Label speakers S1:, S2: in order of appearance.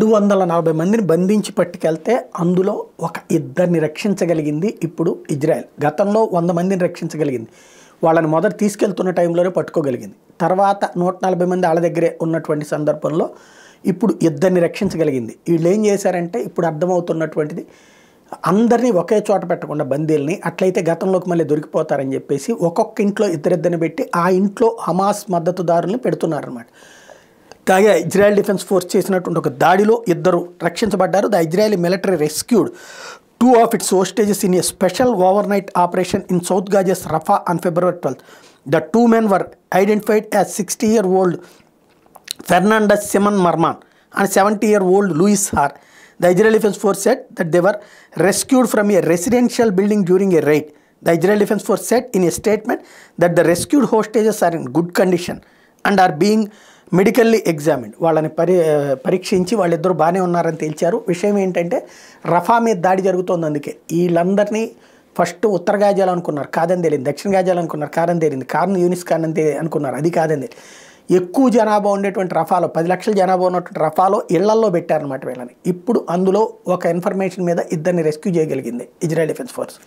S1: 240 మందిని బంధించి పట్టుకెళ్తే అందులో ఒక ఇద్దరిని రక్షించగలిగింది ఇప్పుడు ఇజ్రాయెల్. గతంలో 100 మందిని రక్షించగలిగింది. వాళ్ళని మొదట తీసుకెళ్తున్న టైంలోనే పట్టుకోగలిగింది. తర్వాత 140 మంది వాళ్ళ దగ్గరే ఉన్నటువంటి సందర్భంలో ఇప్పుడు ఇద్దరిని రక్షించగలిగింది. వీళ్ళు ఏం చేశారంటే ఇప్పుడు అర్థమవుతున్నటువంటిది అందరినీ ఒకే చోట పెట్టకుండా బందీల్ని అట్లయితే గతంలోకి మళ్ళీ దొరికిపోతారని చెప్పేసి ఒక్కొక్క ఇంట్లో ఇద్దరిద్దరిని పెట్టి ఆ ఇంట్లో హమాస్ మద్దతుదారుల్ని పెడుతున్నారన్నమాట. తాగా ఇజ్రాయెల్ డిఫెన్స్ ఫోర్స్ చేసినటువంటి ఒక దాడిలో ఇద్దరు రక్షించబడ్డారు. The Israel military rescued 2 of its hostages in a special overnight operation in South Gaza's Rafah on February 12th. The 2 men were identified as 60-year-old Fernandez Simon Marman and 70-year-old Louis Har. The Israel Defense Force said that they were rescued from a residential building during a raid. The Israel Defense Force said in a statement that the rescued hostages are in good condition and are being medically examined. వాళ్ళని పరీక్షించి వాళ్ళిద్దరూ బాగానే ఉన్నారని తేల్చారు. విషయం ఏంటంటే రఫా మీద దాడి జరుగుతోంది. అందుకే వీళ్ళందరినీ ఫస్ట్ ఉత్తర గాజాలు అనుకున్నారు, కాదని తేలింది. దక్షిణ గాజాలు అనుకున్నారు, కాదని తేలింది. కార్న్ యూనిస్ కాదని అనుకున్నారు, అది కాదని. ఎక్కువ జనాభా ఉండేటువంటి రఫాలో 10 లక్షల జనాభా ఉన్నటువంటి రఫాలో ఇళ్లల్లో పెట్టారనమాట వీళ్ళని. ఇప్పుడు అందులో ఒక ఇన్ఫర్మేషన్ మీద ఇద్దరిని రెస్క్యూ చేయగలిగింది ఇజ్రాయెల్ డిఫెన్స్ ఫోర్స్.